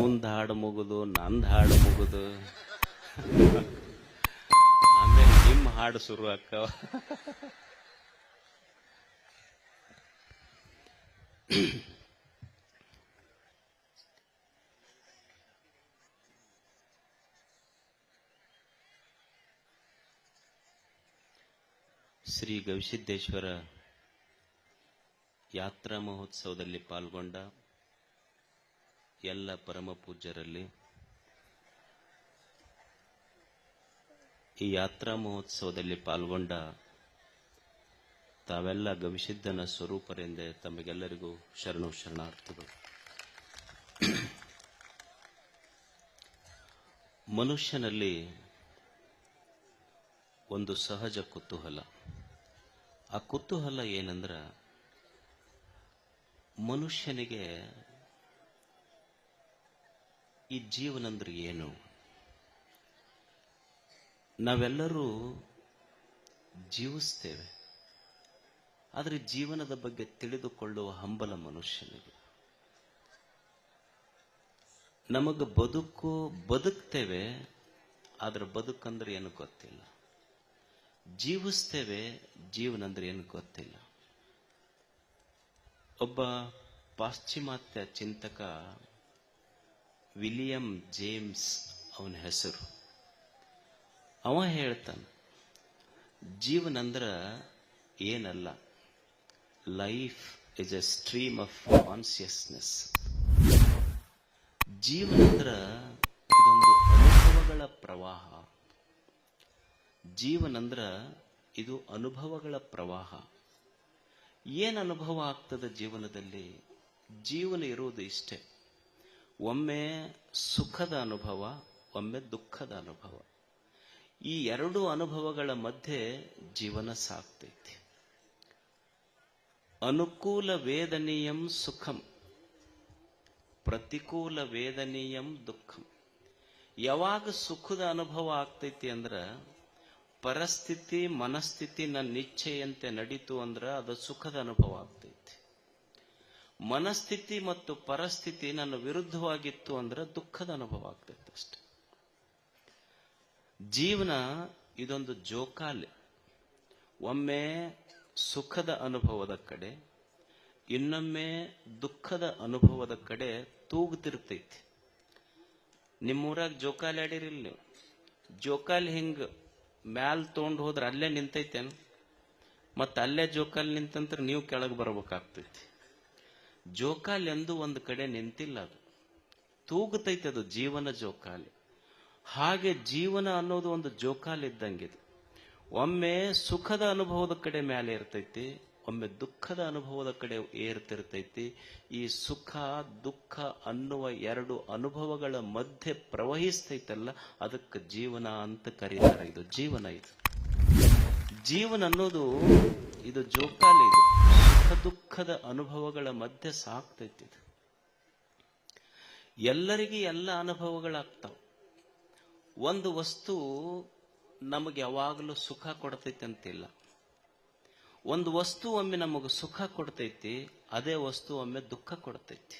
ಅವಂದ್ ಹಾಡು ಮುಗುದು ನಂದ್ ಹಾಡು ಮುಗುದು ಆಮೇಲೆ ನಿಮ್ಮ ಹಾಡು ಶುರು ಅಕ್ಕವ. ಶ್ರೀ ಗವಿಸಿದ್ದೇಶ್ವರ ಯಾತ್ರಾ ಮಹೋತ್ಸವದಲ್ಲಿ ಪಾಲ್ಗೊಂಡ ಎಲ್ಲ ಪರಮ ಪೂಜ್ಯರಲ್ಲಿ, ಈ ಯಾತ್ರಾ ಮಹೋತ್ಸವದಲ್ಲಿ ಪಾಲ್ಗೊಂಡ ತಾವೆಲ್ಲ ಗವಿಸಿದ್ದನ ಸ್ವರೂಪರೆಂದೇ ತಮಗೆಲ್ಲರಿಗೂ ಶರಣು ಶರಣಾರ್ಥಿಗಳು. ಮನುಷ್ಯನಲ್ಲಿ ಒಂದು ಸಹಜ ಕುತೂಹಲ. ಆ ಕುತೂಹಲ ಏನಂದ್ರ, ಮನುಷ್ಯನಿಗೆ ಈ ಜೀವನ ಅಂದ್ರೆ ಏನು? ನಾವೆಲ್ಲರೂ ಜೀವಿಸ್ತೇವೆ, ಆದರೆ ಜೀವನದ ಬಗ್ಗೆ ತಿಳಿದುಕೊಳ್ಳುವ ಹಂಬಲ ಮನುಷ್ಯನಿಗೆ. ನಮಗ ಬದುಕ್ತೇವೆ, ಆದ್ರೆ ಬದುಕಂದ್ರೆ ಏನು ಗೊತ್ತಿಲ್ಲ. ಜೀವಿಸ್ತೇವೆ, ಜೀವನ ಅಂದ್ರೆ ಏನು ಗೊತ್ತಿಲ್ಲ. ಒಬ್ಬ ಪಾಶ್ಚಿಮಾತ್ಯ ಚಿಂತಕ ವಿಲಿಯಂ ಜೇಮ್ಸ್ ಅವನ ಹೆಸರು. ಅವ ಹೇಳ್ತಾನೆ, ಜೀವನ ಅಂದ್ರ ಏನಲ್ಲ, life is A stream of consciousness. ಜೀವನ ಅಂದ್ರ ಇದೊಂದು ಅನುಭವಗಳ ಪ್ರವಾಹ. ಜೀವನ ಅಂದ್ರ ಇದು ಅನುಭವಗಳ ಪ್ರವಾಹ. ಏನು ಅನುಭವ ಆಗ್ತದೆ ಜೀವನದಲ್ಲಿ? ಜೀವನ ಇರುವುದು ಇಷ್ಟೇ, ಒಮ್ಮೆ ಸುಖದ ಅನುಭವ, ಒಮ್ಮೆ ದುಃಖದ ಅನುಭವ. ಈ ಎರಡು ಅನುಭವಗಳ ಮಧ್ಯೆ ಜೀವನ ಸಾಗ್ತೈತಿ. ಅನುಕೂಲ ವೇದನೀಯಂ ಸುಖಂ, ಪ್ರತಿಕೂಲ ವೇದನೀಯಂ ದುಃಖಂ. ಯಾವಾಗ ಸುಖದ ಅನುಭವ ಆಗ್ತೈತಿ ಅಂದ್ರ, ಪರಿಸ್ಥಿತಿ ಮನಸ್ಥಿತಿ ನನ್ನ ಇಚ್ಛೆಯಂತೆ ನಡೀತು ಅಂದ್ರ ಅದು ಸುಖದ ಅನುಭವ ಆಗ್ತೈತಿ. ಮನಸ್ಥಿತಿ ಮತ್ತು ಪರಿಸ್ಥಿತಿ ನನ್ನ ವಿರುದ್ಧವಾಗಿತ್ತು ಅಂದ್ರೆ ದುಃಖದ ಅನುಭವ ಆಗ್ತೈತಿ ಅಷ್ಟೆ. ಜೀವನ ಇದೊಂದು ಜೋಕಾಲಿ. ಒಮ್ಮೆ ಸುಖದ ಅನುಭವದ ಕಡೆ, ಇನ್ನೊಮ್ಮೆ ದುಃಖದ ಅನುಭವದ ಕಡೆ ತೂಗುತ್ತಿರ್ತೈತಿ. ನಿಮ್ಮೂರಾಗ ಜೋಕಾಲಿ ಆಡಿರಿಲ್ಲ ನೀವು? ಜೋಕಾಲಿ ಹಿಂಗ ಮ್ಯಾಲ್ ತೊಗೊಂಡು ಹೋದ್ರೆ ಅಲ್ಲೇ ನಿಂತೈತೇನು? ಮತ್ತೆ ಅಲ್ಲೇ ಜೋಕಾಲಿ ನಿಂತಂತ್ರ ನೀವು ಕೆಳಗೆ ಬರ್ಬೇಕಾಗ್ತೈತಿ. ಜೋಕಾಲಿ ಎಂದು ಒಂದು ಕಡೆ ನಿಂತಿಲ್ಲ, ಅದು ತೂಗುತ್ತೈತೆ. ಅದು ಜೀವನ ಜೋಕಾಲಿ. ಹಾಗೆ ಜೀವನ ಅನ್ನೋದು ಒಂದು ಜೋಕಾಲಿ ಇದ್ದಂಗಿದೆ. ಒಮ್ಮೆ ಸುಖದ ಅನುಭವದ ಕಡೆ ಮೇಲೆ ಇರ್ತೈತಿ, ಒಮ್ಮೆ ದುಃಖದ ಅನುಭವದ ಕಡೆ ಏರ್ತಿರ್ತೈತಿ. ಈ ಸುಖ ದುಃಖ ಅನ್ನುವ ಎರಡು ಅನುಭವಗಳ ಮಧ್ಯೆ ಪ್ರವಹಿಸ್ತೈತಲ್ಲ, ಅದಕ್ಕೆ ಜೀವನ ಅಂತ ಕರೀತಾರೆ. ಇದು ಜೀವನ. ಇದು ಜೀವನ ಅನ್ನೋದು ಇದು ಜೋಕಾಲಿ. ಇದು ಸುಖ ದುಃಖದ ಅನುಭವಗಳ ಮಧ್ಯೆ ಸಾಕ್ತೈತಿ. ಇದು ಎಲ್ಲರಿಗೂ ಎಲ್ಲ ಅನುಭವಗಳಾಗ್ತಾವ. ಒಂದು ವಸ್ತು ನಮಗೆ ಯಾವಾಗಲೂ ಸುಖ ಕೊಡ್ತೈತಿ ಅಂತಿಲ್ಲ. ಒಂದು ವಸ್ತು ಒಮ್ಮೆ ನಮಗೆ ಸುಖ ಕೊಡ್ತೈತಿ, ಅದೇ ವಸ್ತು ಒಮ್ಮೆ ದುಃಖ ಕೊಡ್ತೈತಿ.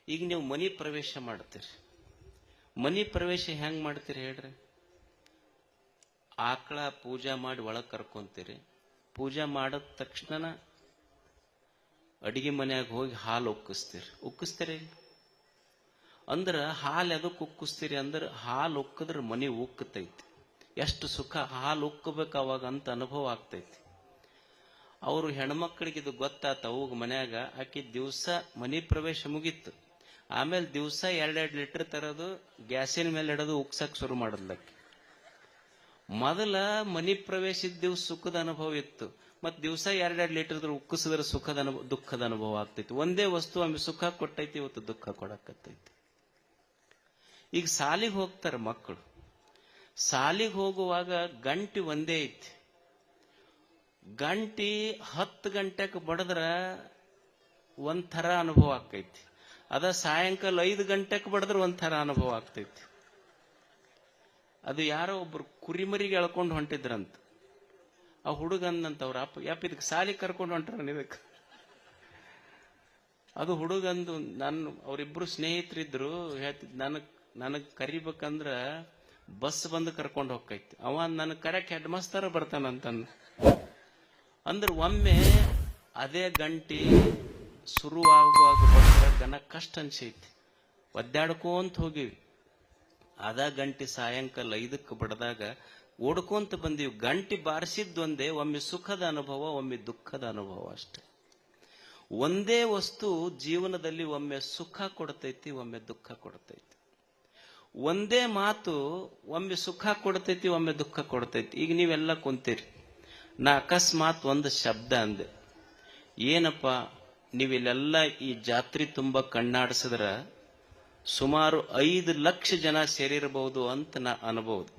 ಈಗ ನೀವು ಮನಿ ಪ್ರವೇಶ ಮಾಡ್ತೀರಿ. ಮನಿ ಪ್ರವೇಶ ಹೆಂಗ್ ಮಾಡ್ತೀರಿ ಹೇಳ್ರಿ? ಆಕಳ ಪೂಜಾ ಮಾಡಿ ಒಳಗ್ ಕರ್ಕೊಂತೀರಿ. ಪೂಜಾ ಮಾಡಿದ ತಕ್ಷಣ ಅಡಿಗೆ ಮನ್ಯಾಗ ಹೋಗಿ ಹಾಲು ಉಕ್ಕಿಸ್ತೀರಿ. ಅಂದ್ರ ಹಾಲು ಎದಕ್ಕೆ ಉಕ್ಕಿಸ್ತೀರಿ ಅಂದ್ರೆ, ಹಾಲು ಉಕ್ಕಿದ್ರೆ ಮನಿ ಉಕ್ಕತೈತಿ. ಎಷ್ಟು ಸುಖ! ಹಾಲು ಉಕ್ಕಬೇಕು ಅವಾಗ ಅಂತ ಅನುಭವ ಆಗ್ತೈತಿ. ಅವರು ಹೆಣ್ಮಕ್ಳಿಗೆ ಇದು ಗೊತ್ತಾತ. ಅವಾಗ ಮನ್ಯಾಗ ಆಕಿ ದಿವಸ ಮನಿ ಪ್ರವೇಶ ಮುಗೀತು, ಆಮೇಲೆ ದಿವಸ 2-2 ಲೀಟರ್ ತರೋದು, ಗ್ಯಾಸಿನ ಮೇಲೆ ಇಡೋದು, ಉಕ್ಸಕ್ ಶುರು ಮಾಡದ್ಲಕ್ಕೆ. ಮೊದಲ ಮನಿ ಪ್ರವೇಶದ ದಿವಸ ಸುಖದ ಅನುಭವ ಇತ್ತು, ಮತ್ ದಿವಸ 2-2 ಲೀಟರ್ ಉಕ್ಕಿಸಿದ್ರೆ ಸುಖದ ಅನುಭವ ದುಃಖದ ಅನುಭವ ಆಗ್ತೈತಿ. ಒಂದೇ ವಸ್ತು ಒಮ್ಮೆ ಸುಖ ಕೊಟ್ಟೈತಿ, ಇವತ್ತು ದುಃಖ ಕೊಡಕತ್ತೈತಿ. ಈಗ ಸಾಲಿಗೆ ಹೋಗ್ತಾರ ಮಕ್ಕಳು. ಸಾಲಿಗೆ ಹೋಗುವಾಗ ಗಂಟೆ ಒಂದೇ ಐತಿ. ಗಂಟಿ 10 ಗಂಟೆಗೆ ಬಡದ್ರ ಒಂಥರ ಅನುಭವ ಆಗ್ತೈತಿ. ಅದ ಸಾಯಂಕಾಲ 5 ಗಂಟೆಗೆ ಬಡದ್ರ ಒಂಥರ ಅನುಭವ ಆಗ್ತೈತಿ. ಅದು ಯಾರೋ ಒಬ್ರು ಕುರಿಮರಿಗೆ ಎಳ್ಕೊಂಡು ಹೊಂಟಿದ್ರಂತ. ಆ ಹುಡುಗಂದಂತ ಅವ್ರ ಅಪ್ಪ, ಇದಕ್ಕೆ ಸಾಲಿ ಕರ್ಕೊಂಡು ಹೊಂಟ್ರ ಇದಕ್ಕೆ ಅದು ಹುಡುಗಂದು ಅವರಿಬ್ರು ಸ್ನೇಹಿತರಿದ್ರು. ಹೇಳ್ತಿದ್ ನನಗ್ ಕರಿಬೇಕಂದ್ರ ಬಸ್ ಬಂದು ಕರ್ಕೊಂಡು ಹೋಗ್ತೈತಿ, ಅವ ನನಗ್ ಕರೆಕ್ಟ್ ಹೆಡ್ ಮಾಸ್ತರ ಬರ್ತಾನಂತಂದ. ಅಂದ್ರೆ ಒಮ್ಮೆ ಅದೇ ಗಂಟಿ ಶುರುವಾಗುವಾಗ ಬಡ್ರ ಗನ ಕಷ್ಟ ಅನ್ಸೈತಿ, ಒದ್ದಾಡ್ಕೊಂತ ಹೋಗಿವಿ. ಅದ ಗಂಟಿ ಸಾಯಂಕಾಲ 5ಕ್ಕೆ ಬಡದಾಗ ಓಡ್ಕೊಂತ ಬಂದೀವಿ. ಗಂಟಿ ಬಾರಿಸಿದ್ದೊಂದೇ, ಒಮ್ಮೆ ಸುಖದ ಅನುಭವ, ಒಮ್ಮೆ ದುಃಖದ ಅನುಭವ ಅಷ್ಟೆ. ಒಂದೇ ವಸ್ತು ಜೀವನದಲ್ಲಿ ಒಮ್ಮೆ ಸುಖ ಕೊಡ್ತೈತಿ, ಒಮ್ಮೆ ದುಃಖ ಕೊಡ್ತೈತಿ. ಒಂದೇ ಮಾತು ಒಮ್ಮೆ ಸುಖ ಕೊಡ್ತೈತಿ, ಒಮ್ಮೆ ದುಃಖ ಕೊಡ್ತೈತಿ. ಈಗ ನೀವೆಲ್ಲ ಕುಂತೀರಿ, ನಾ ಅಕಸ್ಮಾತ್ ಒಂದು ಶಬ್ದ ಅಂದೆ, ಏನಪ್ಪ ನೀವಿಲ್ಲೆಲ್ಲ ಈ ಜಾತ್ರೆ ತುಂಬಾ ಕಣ್ಣಾಡಿಸಿದ್ರ ಸುಮಾರು 5 ಲಕ್ಷ ಜನ ಸೇರಿರಬಹುದು ಅಂತ ನಾ ಅನ್ಬಹುದು.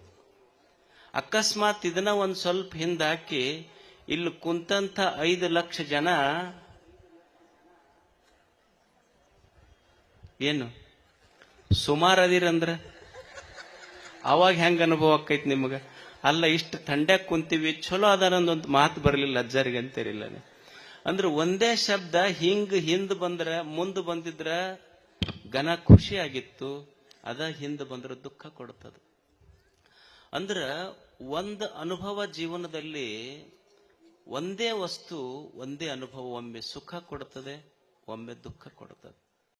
ಅಕಸ್ಮಾತ್ ಇದನ್ನ ಒಂದ್ ಸ್ವಲ್ಪ ಹಿಂದಾಕಿ ಇಲ್ಲಿ ಕುಂತಂತ 5 ಲಕ್ಷ ಜನ ಏನು ಸುಮಾರು ಅದಿರಂದ್ರ ಅವಾಗ ಹೆಂಗ ಅನುಭವ ಆಕೈತಿ ನಿಮ್ಗ? ಅಲ್ಲ, ಇಷ್ಟು ಥಂಡ್ಯಾಗ ಕುಂತೀವಿ, ಚಲೋ ಅದನ್ನೊಂದು ಮಾತು ಬರಲಿಲ್ಲ ಅಜ್ಜಾರಿಗೆ ಅಂತೀರಿಲ್ಲ. ಅಂದ್ರೆ ಒಂದೇ ಶಬ್ದ ಹಿಂದ್ ಬಂದ್ರ ಮುಂದೆ ಬಂದಿದ್ರ ಘನ ಖುಷಿ ಆಗಿತ್ತು, ಅದ ಹಿಂದೆ ಬಂದ್ರೆ ದುಃಖ ಕೊಡ್ತದ. ಅಂದ್ರ ಒಂದು ಅನುಭವ ಜೀವನದಲ್ಲಿ, ಒಂದೇ ವಸ್ತು ಒಂದೇ ಅನುಭವ ಒಮ್ಮೆ ಸುಖ ಕೊಡ್ತದೆ, ಒಮ್ಮೆ ದುಃಖ ಕೊಡ್ತದೆ.